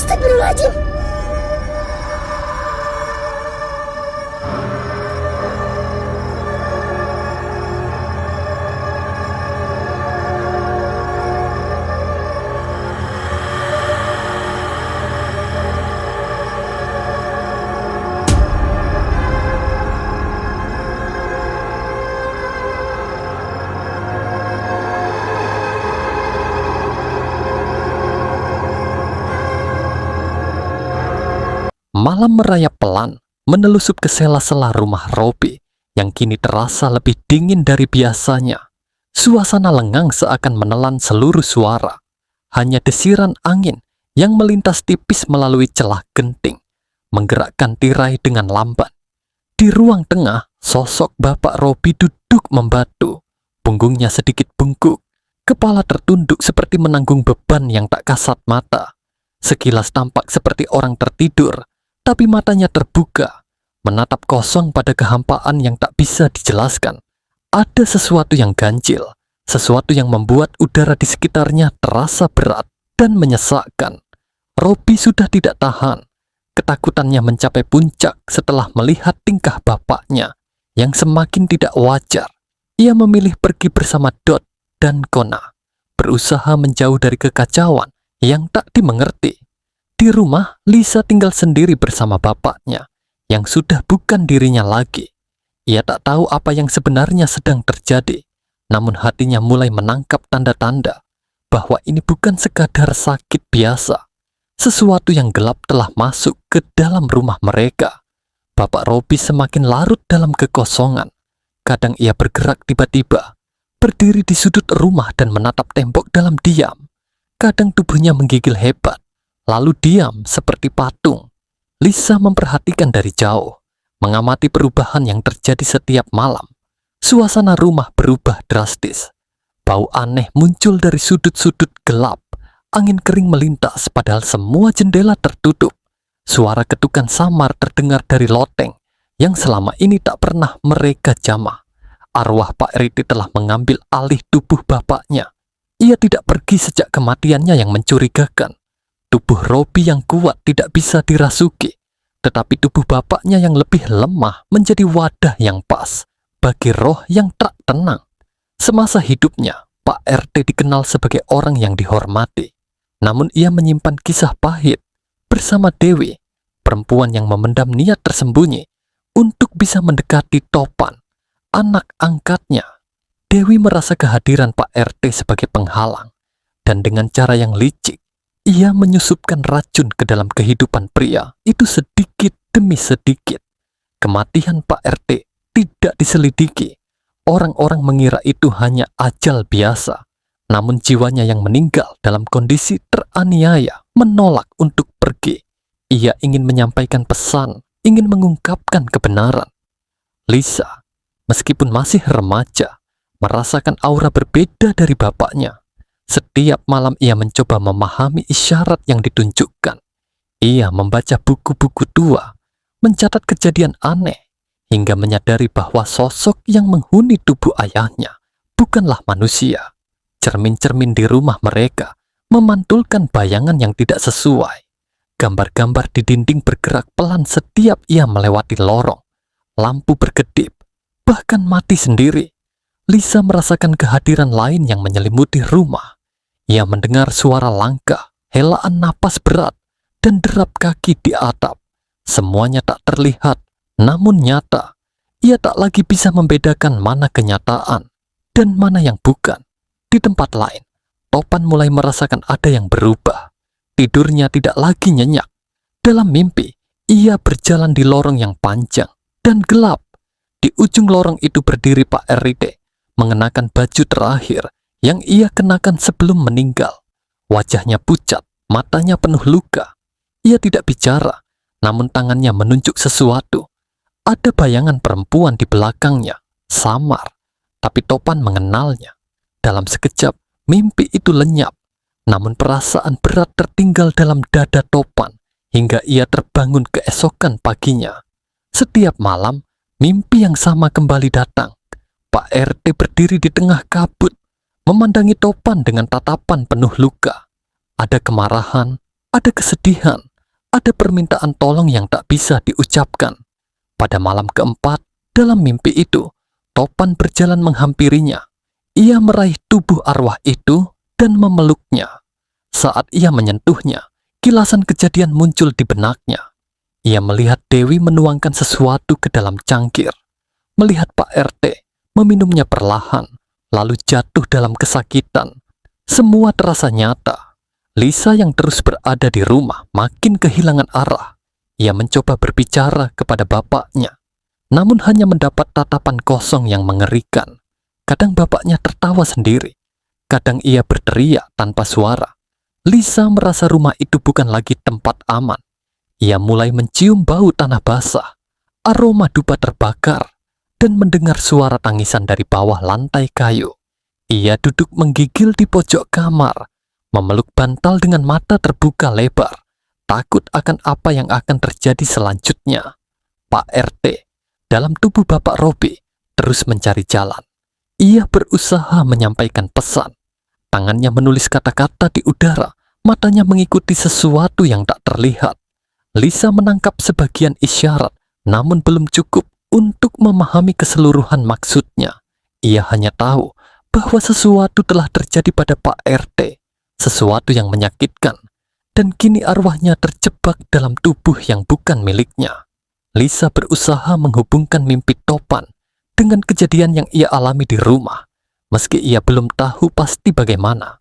Astagfirullahaladzim. Malam merayap pelan, menelusup ke sela-sela rumah Robi yang kini terasa lebih dingin dari biasanya. Suasana lengang seakan menelan seluruh suara. Hanya desiran angin yang melintas tipis melalui celah genting, menggerakkan tirai dengan lamban. Di ruang tengah, sosok Bapak Robi duduk membatu. Punggungnya sedikit bungkuk, kepala tertunduk seperti menanggung beban yang tak kasat mata. Sekilas tampak seperti orang tertidur, tapi matanya terbuka, menatap kosong pada kehampaan yang tak bisa dijelaskan. Ada sesuatu yang ganjil, sesuatu yang membuat udara di sekitarnya terasa berat dan menyesakkan. Robi sudah tidak tahan. Ketakutannya mencapai puncak setelah melihat tingkah bapaknya yang semakin tidak wajar. Ia memilih pergi bersama Dot dan Kona, berusaha menjauh dari kekacauan yang tak dimengerti. Di rumah, Lisa tinggal sendiri bersama bapaknya, yang sudah bukan dirinya lagi. Ia tak tahu apa yang sebenarnya sedang terjadi, namun hatinya mulai menangkap tanda-tanda bahwa ini bukan sekadar sakit biasa. Sesuatu yang gelap telah masuk ke dalam rumah mereka. Bapak Robi semakin larut dalam kekosongan. Kadang ia bergerak tiba-tiba, berdiri di sudut rumah dan menatap tembok dalam diam. Kadang tubuhnya menggigil hebat, lalu diam seperti patung. Lisa memperhatikan dari jauh, mengamati perubahan yang terjadi setiap malam. Suasana rumah berubah drastis. Bau aneh muncul dari sudut-sudut gelap. Angin kering melintas padahal semua jendela tertutup. Suara ketukan samar terdengar dari loteng yang selama ini tak pernah mereka jamah. Arwah Pak Riti telah mengambil alih tubuh bapaknya. Ia tidak pergi sejak kematiannya yang mencurigakan. Tubuh Robi yang kuat tidak bisa dirasuki, tetapi tubuh bapaknya yang lebih lemah menjadi wadah yang pas bagi roh yang tak tenang. Semasa hidupnya, Pak RT dikenal sebagai orang yang dihormati. Namun ia menyimpan kisah pahit bersama Dewi, perempuan yang memendam niat tersembunyi untuk bisa mendekati Topan, anak angkatnya. Dewi merasa kehadiran Pak RT sebagai penghalang, dan dengan cara yang licik, ia menyusupkan racun ke dalam kehidupan pria itu sedikit demi sedikit. Kematian Pak RT tidak diselidiki. Orang-orang mengira itu hanya ajal biasa. Namun jiwanya yang meninggal dalam kondisi teraniaya menolak untuk pergi. Ia ingin menyampaikan pesan, ingin mengungkapkan kebenaran. Lisa, meskipun masih remaja, merasakan aura berbeda dari bapaknya. Setiap malam ia mencoba memahami isyarat yang ditunjukkan. Ia membaca buku-buku tua, mencatat kejadian aneh, hingga menyadari bahwa sosok yang menghuni tubuh ayahnya bukanlah manusia. Cermin-cermin di rumah mereka memantulkan bayangan yang tidak sesuai. Gambar-gambar di dinding bergerak pelan setiap ia melewati lorong. Lampu berkedip, bahkan mati sendiri. Lisa merasakan kehadiran lain yang menyelimuti rumah. Ia mendengar suara langkah, helaan napas berat, dan derap kaki di atap. Semuanya tak terlihat, namun nyata. Ia tak lagi bisa membedakan mana kenyataan dan mana yang bukan. Di tempat lain, Topan mulai merasakan ada yang berubah. Tidurnya tidak lagi nyenyak. Dalam mimpi, ia berjalan di lorong yang panjang dan gelap. Di ujung lorong itu berdiri Pak RT, mengenakan baju terakhir yang ia kenakan sebelum meninggal. Wajahnya pucat, matanya penuh luka. Ia tidak bicara, namun tangannya menunjuk sesuatu. Ada bayangan perempuan di belakangnya, samar, tapi Topan mengenalnya. Dalam sekejap, mimpi itu lenyap, namun perasaan berat tertinggal dalam dada Topan hingga ia terbangun keesokan paginya. Setiap malam, mimpi yang sama kembali datang. Pak RT berdiri di tengah kabut, memandangi Topan dengan tatapan penuh luka. Ada kemarahan, ada kesedihan, ada permintaan tolong yang tak bisa diucapkan. Pada malam keempat, dalam mimpi itu, Topan berjalan menghampirinya. Ia meraih tubuh arwah itu dan memeluknya. Saat ia menyentuhnya, kilasan kejadian muncul di benaknya. Ia melihat Dewi menuangkan sesuatu ke dalam cangkir. Melihat Pak RT meminumnya perlahan, lalu jatuh dalam kesakitan. Semua terasa nyata. Lisa yang terus berada di rumah makin kehilangan arah. Ia mencoba berbicara kepada bapaknya, namun hanya mendapat tatapan kosong yang mengerikan. Kadang bapaknya tertawa sendiri, kadang ia berteriak tanpa suara. Lisa merasa rumah itu bukan lagi tempat aman. Ia mulai mencium bau tanah basah, aroma dupa terbakar, dan mendengar suara tangisan dari bawah lantai kayu. Ia duduk menggigil di pojok kamar, memeluk bantal dengan mata terbuka lebar, takut akan apa yang akan terjadi selanjutnya. Pak RT, dalam tubuh Bapak Robi, terus mencari jalan. Ia berusaha menyampaikan pesan. Tangannya menulis kata-kata di udara, matanya mengikuti sesuatu yang tak terlihat. Lisa menangkap sebagian isyarat, namun belum cukup untuk memahami keseluruhan maksudnya. Ia hanya tahu bahwa sesuatu telah terjadi pada Pak RT, sesuatu yang menyakitkan, dan kini arwahnya terjebak dalam tubuh yang bukan miliknya. Lisa berusaha menghubungkan mimpi Topan dengan kejadian yang ia alami di rumah, meski ia belum tahu pasti bagaimana.